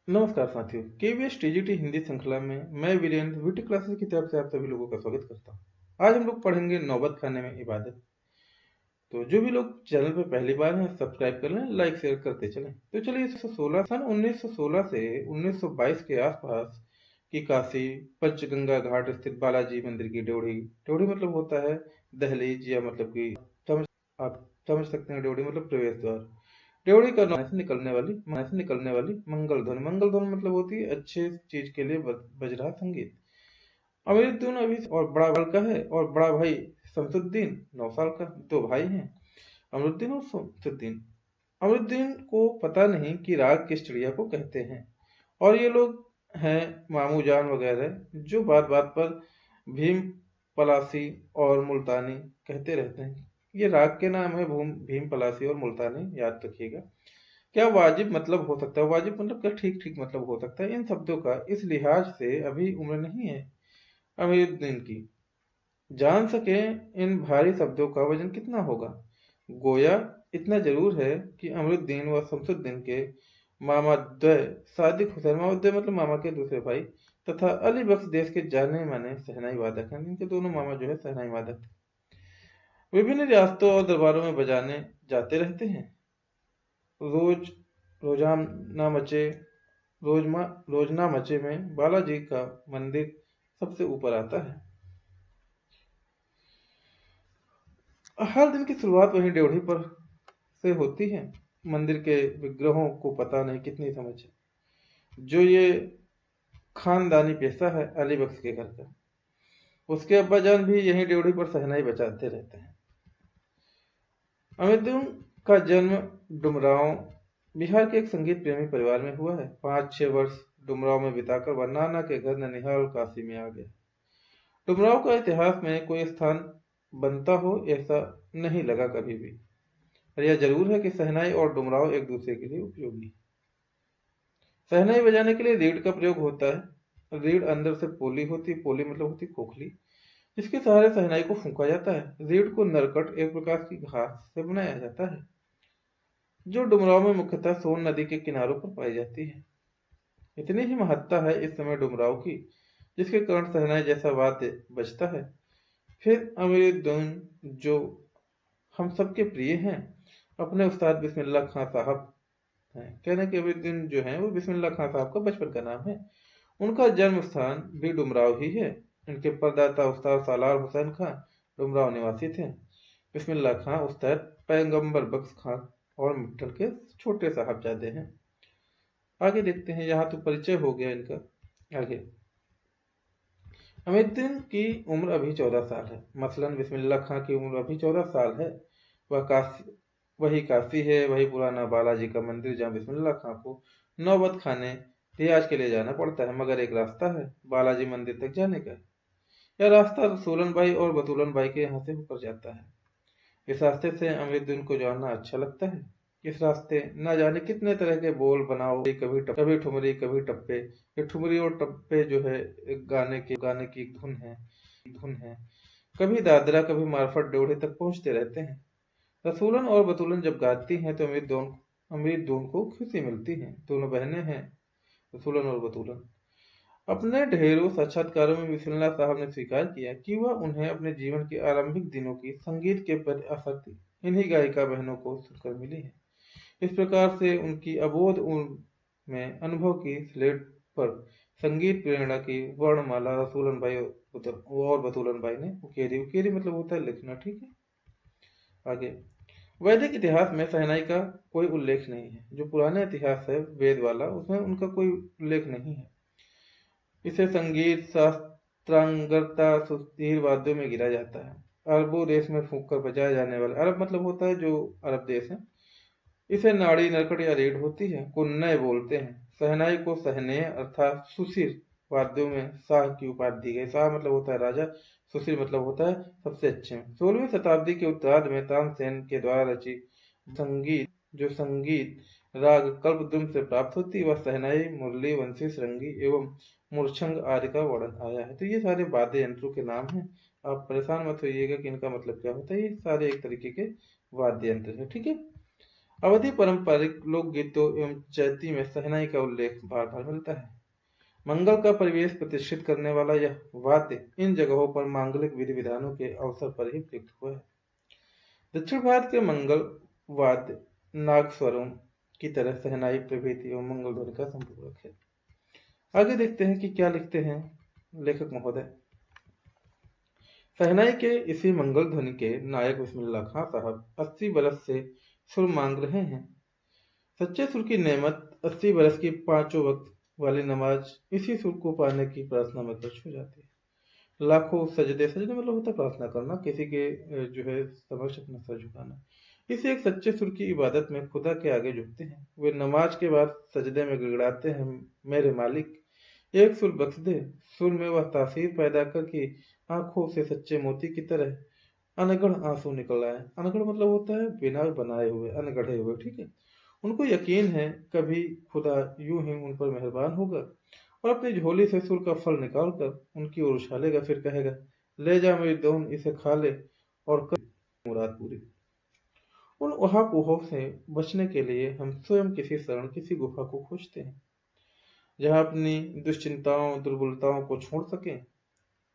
नमस्कार साथियों, KVS TGT Hindi श्रृंखला में मैं वीरेंद्र वीटी क्लासेस की तरफ से आप सभी लोगों का स्वागत करता हूं। आज हम लोग पढ़ेंगे नौबत खाने में इबादत। तो जो भी लोग चैनल पर पहली बार हैं सब्सक्राइब कर लें, लाइक शेयर करते चलें। तो चलिए 1916 से 1922 के आसपास की काशी पंचगंगा घाट स्थित बालाजी मंदिर की ड्योढ़ी। ड्योढ़ी मतलब होता है दहलीज, या मतलब कि आप समझ सकते हैं, ड्योढ़ी मतलब प्रवेश द्वार। ड्योढ़ी का नाम से निकलने वाली मंगल ध्वनि। मंगल ध्वनि मतलब होती है अच्छे चीज के लिए बज रहा संगीत। अमीरुद्दीन अभी और बड़ा भाई का है, और बड़ा भाई शमसुद्दीन 9 साल का। दो भाई हैं, अमरुद्दीन और शमसुद्दीन। अमरुद्दीन को पता नहीं कि राग किस चिड़िया को कहते हैं, और ये लोग हैं मामू जान वगैरह, जो बात बात पर भीम पलासी और मुल्तानी कहते रहते हैं। ये राग के नाम है, भीम पलासी और मुल्तानी, याद रखिएगा। क्या वाजिब मतलब हो सकता है? वाजिब मतलब क्या ठीक ठीक मतलब हो सकता है? इन शब्दों का इस लिहाज से अभी उम्र नहीं है अमीरुद्दीन की। जान सके इन भारी शब्दों का वजन कितना होगा। गोया इतना जरूर है कि अमरुद्दीन व शमसुद्दीन के मामा द्वय सादिक हुसैन, मामा द्वय मतलब मामा के दूसरे भाई, तथा अली बख्श देश के जाने माने शहनाई वादक हैं। इनके दोनों मामा जो है शहनाई वादक विभिन्न रियासतों और दरबारों में बजाने जाते रहते हैं। रोज रोजाना मचे रोजना मचे में बालाजी का मंदिर सबसे ऊपर आता है। हर दिन की शुरुआत वहीं ड्योढ़ी पर से होती है। मंदिर के विग्रहों को पता नहीं कितनी समझ है। जो ये खानदानी पेशा है अली बख्श के घर का। उसके अब्बाजान भी यहीं ड्योढ़ी पर शहनाई बजाते रहते हैं। अमिरुद्दीन का जन्म डुमरांव, बिहार के एक संगीत प्रेमी परिवार में हुआ है। 5-6 वर्ष डुमरांव में बिताकर वह नाना के घर ननिहाल काशी में आ गया। डुमरांव का इतिहास में कोई स्थान बनता हो ऐसा नहीं लगा कभी भी, पर यह जरूर है कि शहनाई और डुमरांव एक दूसरे के लिए उपयोगी। शहनाई बजाने के लिए रीढ़ का प्रयोग होता है। रीढ़ अंदर से पोली होती, पोली मतलब होती खोखली, जिसके सहारे शहनाई को फूंका जाता है। रीढ़ को नरकट, एक प्रकार की घास से बनाया जाता है, जो डुमरांव में मुख्यतः सोन नदी के किनारों पर पाई जाती है। इतनी ही महत्ता है इस समय डुमरांव की, जिसके कारण शहनाई जैसा वाद्य बजता है। फिर अमीरुद्दीन, जो हम सबके प्रिय हैं, अपने उस्ताद बिस्मिल्लाह खां साहब हैं। कहने के अमीरुद्दीन जो हैं वो बिस्मिल्लाह खां साहब का बचपन का नाम है। उनका जन्म स्थान भी डुमरांव ही है। इनके परदाता उस्ताद सालार हुसैन खां डुमरांव निवासी थे। बिस्मिल्लाह खां उस्ताद पैगंबर बख्श खां और मिट्टल के छोटे साहबजादे हैं। आगे देखते हैं, यहाँ तो परिचय हो गया इनका। आगे अमीरुद्दीन की उम्र अभी 14 साल है। मसलन बिस्मिल्लाह खां की उम्र अभी 14 साल है। वही काशी है, वही पुराना बालाजी का मंदिर, जहाँ बिस्मिल्लाह खां को नौबत खाने रियाज के लिए जाना पड़ता है। मगर एक रास्ता है बालाजी मंदिर तक जाने का। यह रास्ता सोलन भाई और बतूलन भाई के यहाँ से होकर जाता है। इस रास्ते से अमीरुद्दीन को जाना अच्छा लगता है। इस रास्ते न जाने कितने तरह के बोल बनाओ, कभी ठुमरी कभी टप्पे। ये ठुमरी और टप्पे जो है एक गाने की एक धुन है। कभी दादरा कभी मार्फत ड्योढ़ी तक पहुंचते रहते हैं। रसूलन और बतूलन जब गाती हैं तो अमीरुद्दीन को खुशी मिलती है। दोनों बहनें हैं रसूलन और बतूलन। अपने ढेरों साक्षात्कारों में बिस्मिल्लाह साहब ने स्वीकार किया कि वह उन्हें अपने जीवन के आरंभिक दिनों की संगीत के प्रति आसक्ति इन्हीं गायिका बहनों को सुनकर मिली है। इस प्रकार से उनकी अबोध उम्र में अनुभव की स्लेट पर संगीत प्रेरणा की वर्णमाला रसूलन भाई और बतूलन भाई ने उकेरी। उकेरी मतलब होता है लिखना, ठीक है। आगे वैदिक इतिहास में शहनाई का कोई उल्लेख नहीं है। जो पुराना इतिहास है वेद वाला, उसमें उनका कोई उल्लेख नहीं है। इसे संगीत शास्त्रांगता सुस्तीर वाद्यों में गिरा जाता है। अरबों देश में फूंक कर बजाए जाने वाले, अरब मतलब होता है जो अरब देश है, इसे नाड़ी नरकट या रीढ़ होती है को नय बोलते हैं। शहनाई को सहनेय अर्थात सुशील वाद्यों में शाह की उपाधि दी गई। शाह मतलब होता है राजा, सुशील मतलब होता है सबसे अच्छे। 16वीं शताब्दी के उत्तरार्ध में तानसेन के द्वारा रची संगीत राग कल्पद्रुम से प्राप्त होती, वह शहनाई, मुरली, वंशी, श्रृंगी एवं मूर्छंग आदि का वर्णन आया है। तो ये सारे वाद्य यंत्रों के नाम हैं। आप परेशान मत होइएगा कि इनका मतलब क्या होता है। ये सारे एक तरीके के वाद्य यंत्र है, ठीक है। अवधि पारंपरिक लोकगीतों एवं चैती में शहनाई का उल्लेख बार बार मिलता है। मंगल का परिवेश प्रतिष्ठित करने वाला यह वाद्य इन जगहों पर मांगलिक विधि विधानों के अवसर पर ही प्रयुक्त हुआ है। दक्षिण भारत के मंगल वाद्य नागस्वरों की तरह शहनाई प्रभृति एवं मंगल ध्वनि का संपूरक है। आगे देखते हैं कि क्या लिखते हैं लेखक महोदय। शहनाई के इसी मंगल ध्वनि के नायक बिस्मिल्लाह खां साहब 80 बरस से सुर मांग रहे हैं। सच्चे सुर की नेमत 80 बरस की पांचों वक्त वाली नमाज इसी सुर को पाने की प्रार्थना में खर्च हो जाती है। लाखों सजदे, सजदे मतलब होता है प्रार्थना करना, किसी के जो है समक्ष अपना सर झुकाना। इसी एक सच्चे सुर की इबादत में खुदा के आगे झुकते हैं। वे नमाज के बाद सजदे में गिड़गिड़ाते हैं, मेरे मालिक एक सुर बख्श दे। सुर में वह तासीर पैदा कर कि आंखों से सच्चे मोती की तरह अनगढ़ आंसू निकल आए। अनगढ़ मतलब होता है बिना बनाए हुए, अनगढ़े हुए, ठीक है। उनको यकीन है कभी खुदा यूं ही उन पर मेहरबान होगा और अपनी झोली से सुर का फल निकाल कर उनकी ओर उछालेगा, फिर कहेगा, ले जा मेरी दोन, इसे खा ले और कर मुराद पूरी। उन उहापोहों से बचने के लिए हम स्वयं किसी शरण, किसी गुफा को खोजते हैं जहां अपनी दुश्चिंताओं, दुर्बलताओं को छोड़ सकें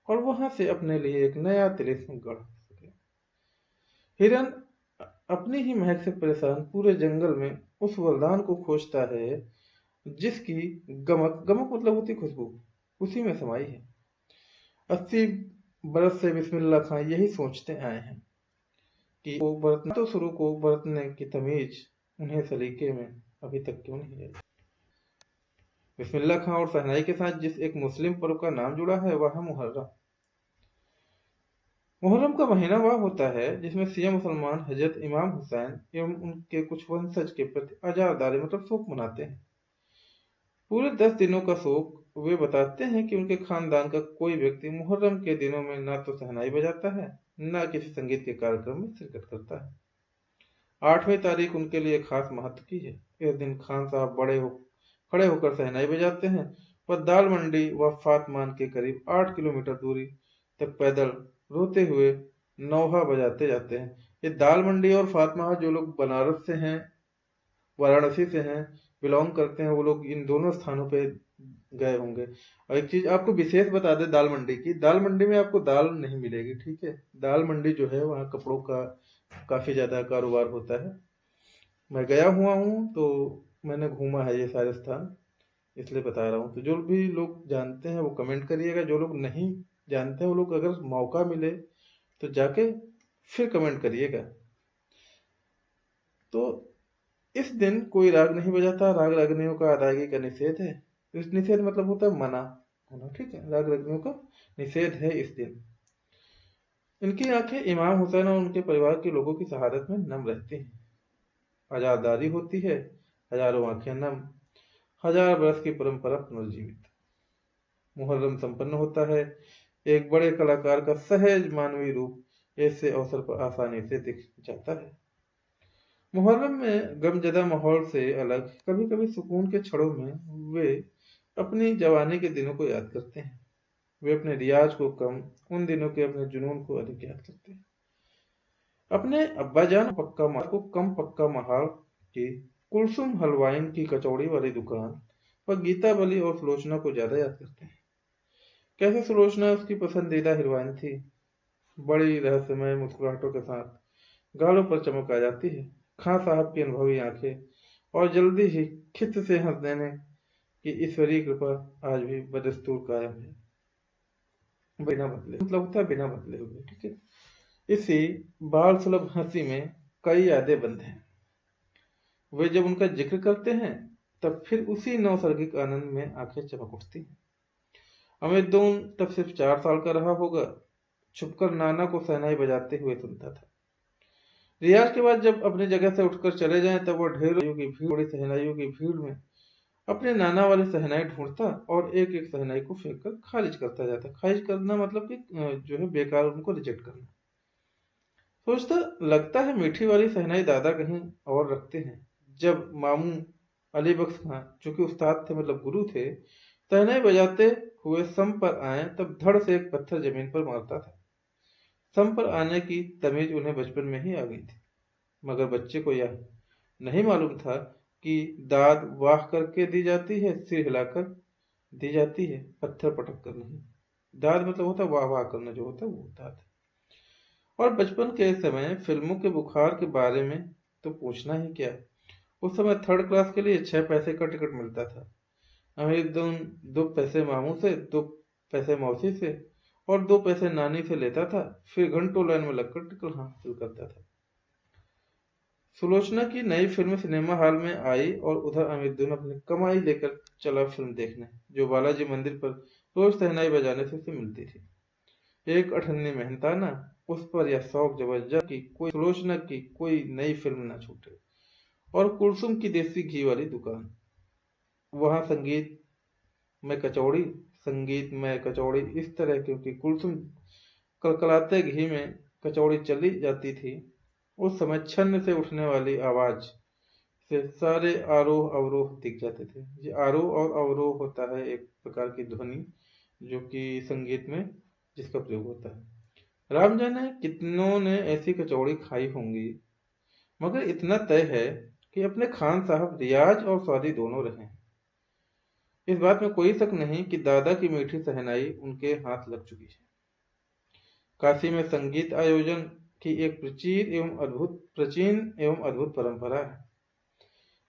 और वहां से अपने लिए एक नया तिलिस्म गढ़ सके। हिरन अपनी ही महक से परेशान पूरे जंगल में उस वरदान को खोजता है जिसकी गमक, गमक मतलब होती खुशबू, उसी में समाई है। 80 बरस से बिस्मिल्लाह खां यही सोचते आए हैं कि वो बरतना तो शुरू को बरतने की तमीज उन्हें सलीके में अभी तक क्यों नहीं आई। बिस्मिल्लाह खां और शहनाई के साथ जिस एक मुस्लिम पर्व का नाम जुड़ा है वह है मुहर्रम। मुहर्रम का महीना वह होता है जिसमें शिया मुसलमान हजरत इमाम हुसैन एवं उनके कुछ वंशज के प्रति अजारदारी मतलब शोक मनाते हैं। पूरे 10 दिनों का शोक वे बताते हैं कि उनके खानदान का कोई व्यक्ति मुहर्रम के दिनों में न तो शहनाई बजाता है, न किसी संगीत के कार्यक्रम में शिरकत करता है। 8वीं तारीख उनके लिए खास महत्व की है। इस दिन खान साहब खड़े होकर शहनाई बजाते हैं। वह दाल मंडी व फातमान के करीब 8 किलोमीटर दूरी तक पैदल रोते हुए नौहा बजाते जाते हैं। ये दाल मंडी और फातमा, जो लोग बनारस से हैं, वाराणसी से हैं, बिलोंग करते हैं, वो लोग इन दोनों स्थानों पे गए होंगे। और एक चीज आपको विशेष बता दें दाल मंडी की, दाल मंडी में आपको दाल नहीं मिलेगी, ठीक है। दाल मंडी जो है वहाँ कपड़ों का काफी ज्यादा कारोबार होता है। मैं गया हुआ हूँ तो मैंने घूमा है ये सारे स्थान, इसलिए बता रहा हूँ। तो जो भी लोग जानते हैं वो कमेंट करिएगा, जो लोग नहीं जानते हैं वो लोग अगर मौका मिले तो जाके फिर कमेंट करिएगा। तो इस दिन कोई राग नहीं बजाता। राग रगनियों का अदायगी का निषेध है। इस निषेध मतलब होता है मना होना, ठीक है। राग रगनियों का निषेध है इस दिन। इनकी आंखें इमाम हुसैन और उनके परिवार के लोगों की शहादत में नम रहती हैं। आजादारी होती है, हजारों आंखें नम, 1000 बरस की परंपरा पुनर्जीवित। मुहर्रम संपन्न होता है। एक बड़े कलाकार का सहज मानवीय रूप ऐसे अवसर पर आसानी से दिख जाता है। मुहर्रम में गमजदा माहौल से अलग कभी कभी सुकून के क्षणों में वे अपनी जवानी के दिनों को याद करते हैं। वे अपने रियाज को कम, उन दिनों के अपने जुनून को अधिक याद करते हैं। अपने अब्बाजान पक्का महाल की कुलसुम हलवाइन की कचौड़ी वाली दुकान पर गीता बली और सुलोचना को ज्यादा याद करते हैं। कैसे सुलोचना उसकी पसंदीदा हीरोइन थी। बड़ी रहस्यमय मुस्कुराहटों के साथ गालों पर चमक आ जाती है। खां साहब की अनुभवी आंखें और जल्दी ही खित से हंस देने की ईश्वरीय कृपा आज भी बदस्तूर कायम है, बिना बदले, मतलब होता है बिना बदले हुए, ठीक है। इसी बाल सुलभ हंसी में कई यादें बंद हैं। वे जब उनका जिक्र करते हैं तब फिर उसी नौसर्गिक आनंद में आंखें चमक उठती हैं। अमिदून तब सिर्फ 4 साल का रहा होगा। छुपकर नाना को शहनाई बजाते हुए सुनता था। रियाज के बाद जब अपनी जगह से उठकर चले जाएं तब वह ढेरों की भीड़, बड़ी शहनाइयों की भीड़ में अपने नाना वाली शहनाई ढूंढता और एक एक शहनाई को फेंक कर खारिज करता जाता। खारिज करना मतलब कि जो है बेकार, उनको रिजेक्ट करना। सोचता लगता है मीठी वाली शहनाई दादा कहीं और रखते हैं। जब मामू अली बख्श खां, जो कि उस्ताद थे मतलब गुरु थे, शहनाई बजाते हुए सम पर आए तब धड़ से एक पत्थर जमीन पर मारता था। सम पर आने की तमीज उन्हें बचपन में ही आ गई थी, मगर बच्चे को यह नहीं मालूम था कि दाद वाह करके दी जाती है, सिर हिलाकर दी जाती है, पत्थर पटक कर नहीं। दाद मतलब होता है वाह वाह करना, जो होता है वो दाद। और बचपन के समय फिल्मों के बुखार के बारे में तो पूछना ही क्या। उस समय थर्ड क्लास के लिए 6 पैसे का टिकट मिलता था। अमीर 2 पैसे मामू से, 2 पैसे मौसी से और 2 पैसे नानी से लेता था, फिर घंटों लाइन में लगकर टिकट हासिल करता था। सुलोचना की नई फिल्म सिनेमा हॉल में आई और उधर अमीरुद्दीन अपनी कमाई लेकर चला फिल्म देखने, जो बालाजी मंदिर पर रोज शहनाई बजाने से उसे मिलती थी। एक अठन्नी मेहनताना, उस पर यह शौक जबरदस्त कि कोई सुलोचना की कोई नई फिल्म न छूटे। और कुलसुम की देसी घी वाली दुकान, वहाँ संगीत में कचौड़ी इस तरह, क्योंकि कुलसुम कलकलाते घी में कचौड़ी चली जाती थी। उस समय छन्न से उठने वाली आवाज से सारे आरोह अवरोह दिख जाते थे। ये आरोह और अवरोह होता है एक प्रकार की ध्वनि, जो कि संगीत में जिसका प्रयोग होता है। राम जाने कितनों ने ऐसी कचौड़ी खाई होंगी, मगर इतना तय है कि अपने खान साहब रियाज और स्वादी दोनों रहे हैं। इस बात में कोई शक नहीं कि दादा की मीठी शहनाई उनके हाथ लग चुकी है। काशी में संगीत आयोजन की एक प्राचीन एवं अद्भुत परंपरा है।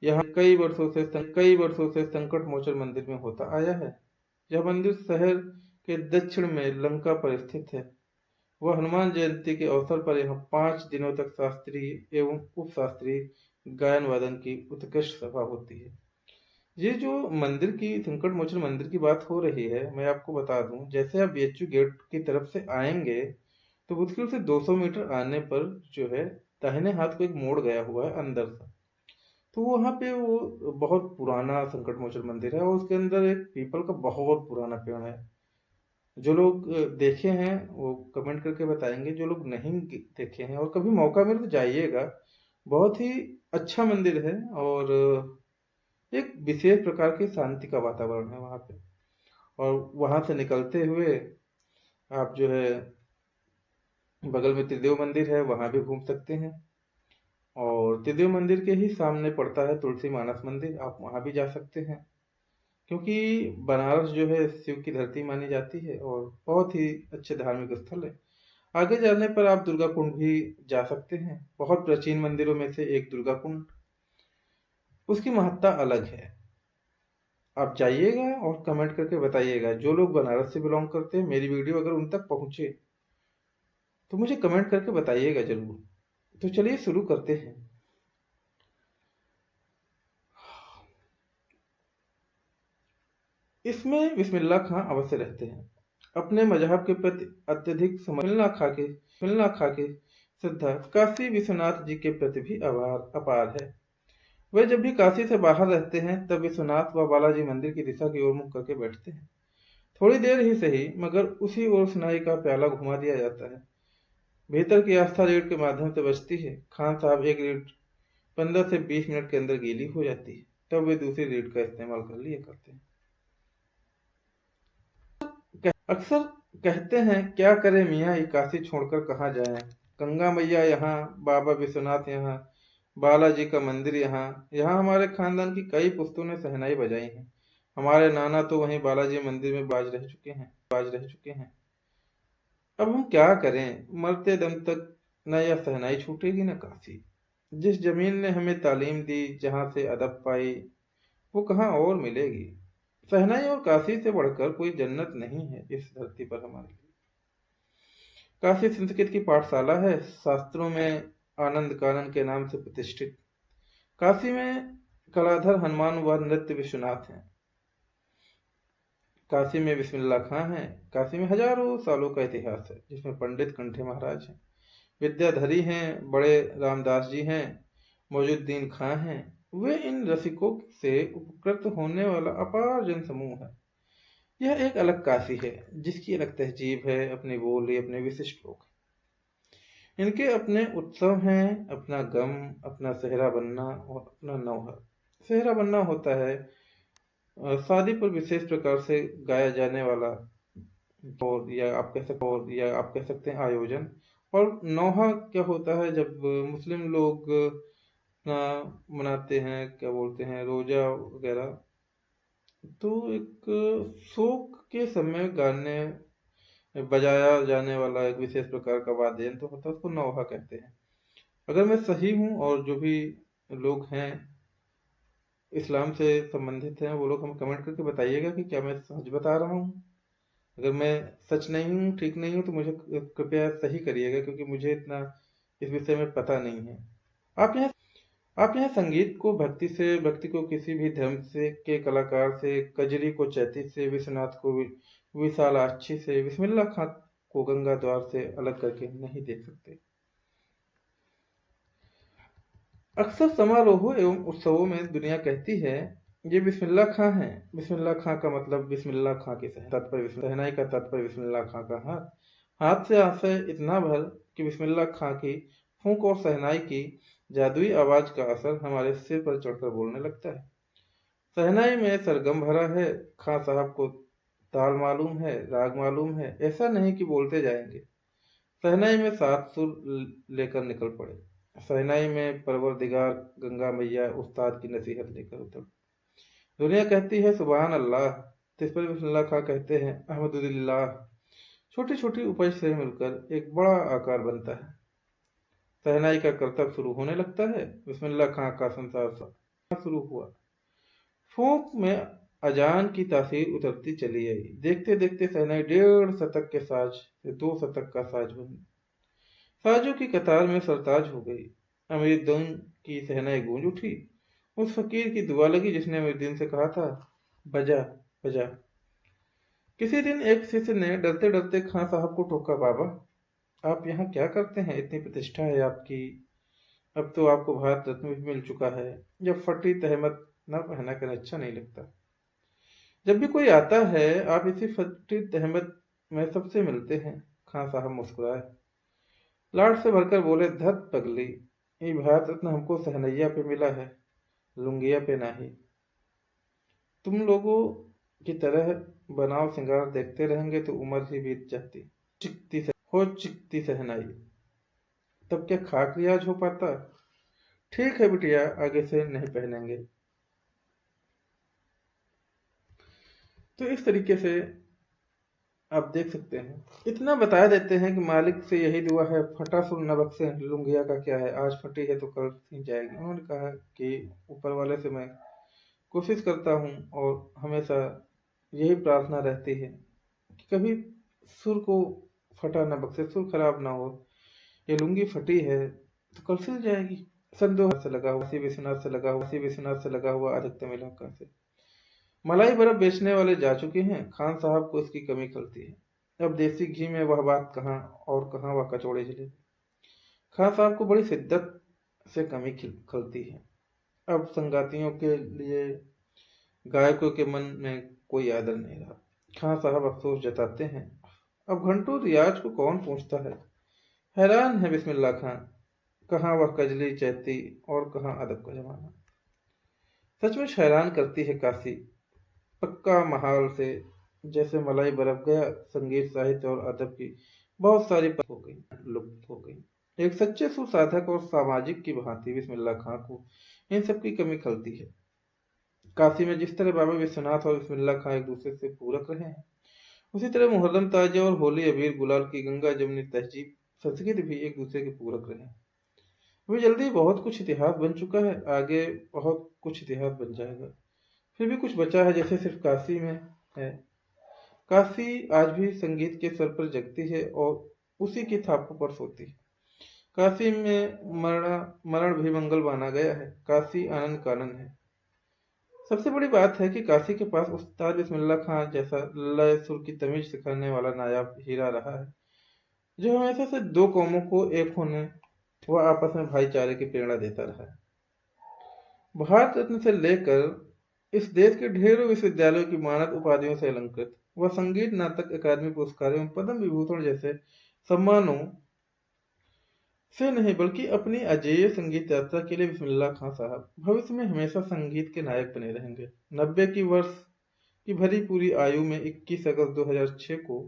यहाँ कई वर्षों से संकट मोचन मंदिर में होता आया है। यह मंदिर शहर के दक्षिण में लंका पर स्थित है। वह हनुमान जयंती के अवसर पर यहाँ 5 दिनों तक शास्त्रीय एवं उप शास्त्रीय गायन वादन की उत्कृष्ट सभा होती है। ये जो मंदिर की संकट मोचन मंदिर की बात हो रही है, मैं आपको बता दूं, जैसे आप बीएचयू गेट की तरफ से आएंगे तो मुश्किल से 200 मीटर आने पर जो है दाहिने हाथ को एक मोड़ गया हुआ है अंदर से। तो वहाँ पे वो बहुत पुराना संकट मोचन मंदिर है और उसके अंदर एक पीपल का बहुत पुराना पेड़ है। जो लोग देखे हैं वो कमेंट करके बताएंगे, जो लोग नहीं देखे हैं और कभी मौका मिले तो जाइएगा। बहुत ही अच्छा मंदिर है और एक विशेष प्रकार की शांति का वातावरण है वहाँ पे। और वहाँ से निकलते हुए आप जो है बगल में त्रिदेव मंदिर है, वहाँ भी घूम सकते हैं। और त्रिदेव मंदिर के ही सामने पड़ता है तुलसी मानस मंदिर, आप वहाँ भी जा सकते हैं, क्योंकि बनारस जो है शिव की धरती मानी जाती है और बहुत ही अच्छे धार्मिक स्थल है। आगे जाने पर आप दुर्गा कुंड भी जा सकते हैं, बहुत प्राचीन मंदिरों में से एक दुर्गा कुंड। उसकी महत्ता अलग है। आप जाइएगा और कमेंट करके बताइएगा। जो लोग बनारस से बिलोंग करते हैं, मेरी वीडियो अगर उन तक पहुंचे तो मुझे कमेंट करके बताइएगा जरूर। तो चलिए शुरू करते हैं। इसमें बिस्मिल्लाह खां अवश्य रहते हैं। अपने मजहब के प्रति अत्यधिक मिलना खा के श्रद्धा काशी विश्वनाथ जी के प्रति भी अपार है। वे जब भी काशी से बाहर रहते हैं तब विश्वनाथ व बालाजी मंदिर की दिशा की ओर मुख करके बैठते हैं। थोड़ी देर ही सही, मगर उसी ओर सुनाई का प्याला घुमा दिया जाता है। भीतर की आस्था रीढ़ के माध्यम से बचती है। खान साहब एक रीढ़ 15 से 20 मिनट के अंदर गीली हो जाती है, तब वे दूसरी रीढ़ का इस्तेमाल कर लिया करते हैं। अक्सर कहते हैं क्या करें मियाँ, ये काशी छोड़कर कहाँ जाएं। गंगा मैया यहाँ, बाबा विश्वनाथ यहाँ, बालाजी का मंदिर यहाँ, यहाँ हमारे खानदान की कई पुश्तों ने शहनाई बजाई है। हमारे नाना तो वहीं बालाजी मंदिर में बाज रह चुके हैं। अब हम क्या करें, मरते दम तक न यह शहनाई छूटेगी न काशी। जिस जमीन ने हमें तालीम दी, जहाँ से अदब पाई, वो कहाँ और मिलेगी। शहनाई और काशी से बढ़कर कोई जन्नत नहीं है इस धरती पर हमारे लिए। काशी संस्कृत की पाठशाला है, शास्त्रों में आनंद कानन के नाम से प्रतिष्ठित। काशी में कलाधर हनुमान व नृत्य विश्वनाथ हैं। काशी में बिस्मिल्लाह खां हैं। काशी में हजारों सालों का इतिहास है, जिसमें पंडित कंठे महाराज हैं, विद्याधरी हैं, बड़े रामदास जी हैं, मौजुद्दीन खां हैं। वे इन रसिकों से उपकृत होने वाला अपार जन समूह है। यह एक अलग काशी है, जिसकी अलग तहजीब है, अपनी बोली, अपने विशिष्ट लोग। इनके अपने उत्सव हैं, अपना गम, अपना सेहरा बनना और अपना नौहर। सेहरा बनना होता है शादी पर विशेष प्रकार से गाया जाने वाला, और या आप कह सकते हैं आयोजन। और नौहा क्या होता है, जब मुस्लिम लोग अपना मनाते हैं, क्या बोलते हैं, रोजा वगैरह। तो एक शोक के समय गाने बजाया जाने वाला एक विशेष प्रकार का वाद्य यंत्र होता है, उसको नौहा कहते हैं। अगर मैं सही हूँ और जो भी लोग हैं इस्लाम से संबंधित हैं वो लोग हमें कमेंट करके बताइएगा कि क्या मैं सच बता रहा हूँ। अगर मैं सच नहीं हूँ, ठीक नहीं हूँ, तो मुझे कृपया सही करिएगा, क्योंकि मुझे इतना इस विषय में पता नहीं है। आप यहाँ आप यहाँ संगीत को भक्ति से, भक्ति को किसी भी धर्म से के कलाकार से, कजरी को चैती से, विश्वनाथ को विशालाक्षी से, बिस्मिल्लाह खां को गंगा द्वार से अलग करके नहीं देख सकते। अक्सर समारोहों एवं उत्सवों में दुनिया कहती है ये बिस्मिल्लाह खां है। बिस्मिल्लाह खां का मतलब बिस्मिल्लाह खां की शहनाई का तात्पर्य बिस्मिल्लाह खां का हाथ। हाथ से आशय इतना भर कि बिस्मिल्लाह खां की फूंक और शहनाई की जादुई आवाज का असर हमारे सिर पर चढ़कर बोलने लगता है। शहनाई में सरगम भरा है, खां साहब को ताल मालूम है, राग मालूम है, ऐसा नहीं कि बोलते जाएंगे। शहनाई में 7 सुर लेकर निकल पड़े। शहनाई में परवरदिगार गंगा मैया उस्ताद की नसीहत लेकर उतर। दुनिया कहती है सुबहान अल्लाह, तिस पर बिस्मिल्लाह खां कहते हैं अहमदुलिल्लाह। छोटी छोटी उपज से मिलकर एक बड़ा आकार बनता है। शहनाई का करतब शुरू होने लगता है। बिस्मिल्लाह खां का संसार शुरू हुआ। फूंक में अजान की तासीर उतरती चली आई। देखते देखते शहनाई 1.5 शतक के साज से 2 शतक का साज बनी। साजों की कतार में सरताज हो गई। अमीरुद्दीन की शहनाई गूंज उठी। उस फकीर की दुआ लगी जिसने अमीरुद्दीन से कहा था बजा बजा। किसी दिन एक शिष्य ने डरते डरते खां साहब को टोका, बाबा आप यहाँ क्या करते हैं, इतनी प्रतिष्ठा है आपकी, अब तो आपको भारत रत्न भी मिल चुका है, जब फटी तहमत न पहना कर अच्छा नहीं लगता। जब भी कोई आता है आप इसी फटी तहमत में सबसे मिलते हैं। खां साहब मुस्कुराए, लाड से भरकर बोले, धत पगली, ये भारत रत्न हमको सहनैया पे मिला है, लुंगिया पे नहीं। तुम लोगों की तरह बनाव सिंगार देखते रहेंगे तो उम्र ही बीत जाती। चिकती सहनाई, तब क्या खाक रियाज हो पाता। ठीक है बिटिया, आगे से नहीं पहनेंगे। तो इस तरीके से आप देख सकते हैं, इतना बता देते हैं कि मालिक से यही दुआ है, फटा सुन न बख्शे, लुंगिया का क्या है, आज फटी है तो कल सी जाएगी। उन्होंने कहा कि ऊपर वाले से मैं कोशिश करता हूँ और हमेशा यही प्रार्थना रहती है कि कभी सुर को फटा न बख्शे, सुर खराब ना हो। ये लुंगी फटी है तो कल सिल जाएगी। सन 2000 से लगा हुआ, विश्वनाथ से लगा हुआ अधिकतम इलाका से मलाई बर्फ बेचने वाले जा चुके हैं। खान साहब को इसकी कमी खलती है। अब देसी घी में वह बात कहाँ, और कहाँ वह कचौड़े जलेबी। खान साहब को बड़ी शिद्दत से कमी खलती है। अब संगातियों के लिए गायकों के मन में कोई आदर नहीं रहा। खां साहब अफसोस जताते हैं, अब घंटों रियाज को कौन पूछता है। हैरान है बिस्मिल्लाह खां, कहाँ वह कजली चैती और कहाँ अदब का जमाना। सचमुच हैरान करती है काशी, पक्का महाल से जैसे मलाई बरफ गया। संगीत, साहित्य और अदब की बहुत सारी हो गई, लुप्त हो गई। एक सच्चे सुसाधक और सामाजिक की भांति बिस्मिल्लाह खां को इन सब की कमी खलती है। काशी में जिस तरह बाबा विश्वनाथ और बिस्मिल्लाह खां एक दूसरे से पूरक रहे हैं, उसी तरह मुहर्रम ताजिया और होली अबीर गुलाल की गंगा जमुनी तहजीब संस्कृत भी एक दूसरे के पूरक रहे हैं। वे जल्दी बहुत कुछ इतिहास बन चुका है, आगे बहुत कुछ इतिहास बन जाएगा। फिर भी कुछ बचा है जैसे सिर्फ काशी में है। काशी आज भी संगीत के स्वर पर जगती है और उसी की थापों पर सोती है। काशी में मरण भी मंगल माना गया है। काशी आनंद कानन है। सबसे बड़ी बात है कि काशी के पास उस्ताद बिस्मिल्लाह खां जैसा लय सुर की तमीज सिखाने वाला नायाब हीरा रहा है, जो हमेशा से दो कौमों को एक होने व आपस में भाईचारे की प्रेरणा देता रहा है। भारत रत्न से लेकर इस देश के ढेरों विश्वविद्यालयों की मानद उपाधियों से अलंकृत, वह संगीत नाटक अकादमी पुरस्कार एवं पद्म विभूषण जैसे सम्मानों से नहीं, बल्कि अपनी अजेय संगीत यात्रा के लिए बिस्मिल्लाह खां साहब भविष्य में हमेशा संगीत के नायक बने रहेंगे। 90 की वर्ष की भरी पूरी आयु में 21 अगस्त 2006 को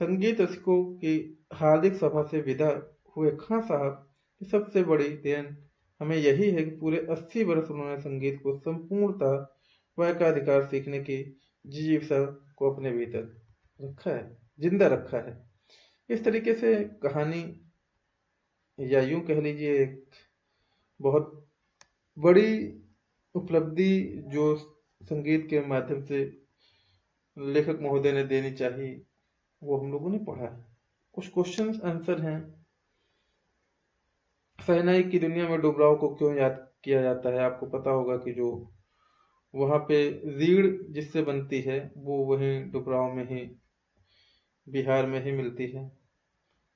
संगीत रसिकों की हार्दिक सभा से विदा हुए खां साहब की सबसे बड़ी देन हमें यही है कि पूरे 80 वर्ष उन्होंने संगीत को संपूर्णतः वह का अधिकार सीखने की जिज्ञासा को अपने भीतर रखा है, जिंदा रखा है। इस तरीके से कहानी, या यूं कह लीजिए एक बहुत बड़ी उपलब्धि जो संगीत के माध्यम से लेखक महोदय ने देनी चाहिए, वो हम लोगों ने पढ़ा है। कुछ क्वेश्चन आंसर हैं। शहनाई की दुनिया में डुबराव को क्यों याद किया जाता है? आपको पता होगा कि जो वहां पे रीढ़ जिससे बनती है वो वहीं डुबराव में ही, बिहार में ही मिलती है,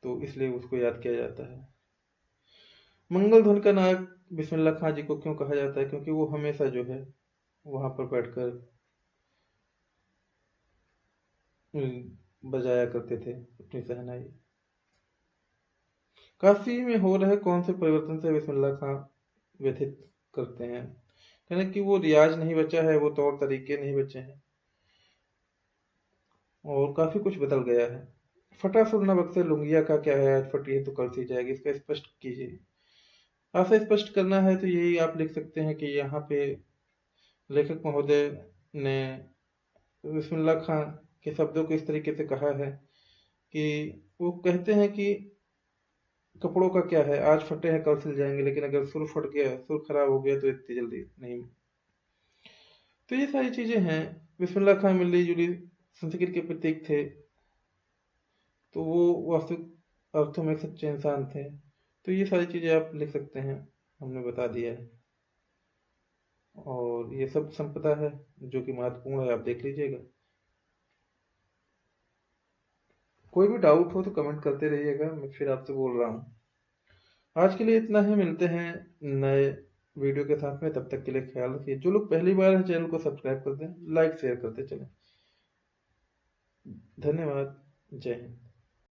तो इसलिए उसको याद किया जाता है। मंगल धुन का नायक बिस्मिल्लाह खां जी को क्यों कहा जाता है? क्योंकि वो हमेशा जो है वहां पर बैठकर बजाया करते थे अपनी शहनाई। काशी में हो रहे कौन से परिवर्तन से बिस्मिल्लाह खां व्यथित करते हैं? यानी कि वो रियाज नहीं बचा है, वो तौर तरीके नहीं बचे हैं, और काफी कुछ बदल गया है। फटा सुरना बक्से लुंगिया का क्या है? आज फटी है तो कल सी जाएगी, इसका स्पष्ट कीजिए। ऐसा स्पष्ट करना है तो यही आप लिख सकते हैं कि यहाँ पे लेखक महोदय ने बिस्मिल्लाह खां के शब्दों को इस तरीके से कहा है कि वो कहते हैं कि कपड़ों का क्या है, आज फटे हैं कल सिल जाएंगे, लेकिन अगर सुर फट गया, सुर खराब हो गया तो इतनी जल्दी नहीं। तो ये सारी चीजें हैं। बिस्मिल्लाह खां मिली जुली संस्कृत के प्रतीक थे, तो वो वास्तविक अर्थों में सच्चे इंसान थे। तो ये सारी चीजें आप लिख सकते हैं, हमने बता दिया है। और ये सब संपदा है जो कि महत्वपूर्ण है, आप देख लीजिएगा। कोई भी डाउट हो तो कमेंट करते रहिएगा, मैं फिर आपसे बोल रहा हूँ। आज के लिए इतना ही, मिलते हैं नए वीडियो के साथ में। तब तक के लिए ख्याल रखिए। जो लोग पहली बार हैं चैनल को सब्सक्राइब कर दें, लाइक शेयर करते चलें। धन्यवाद। जय हिंद।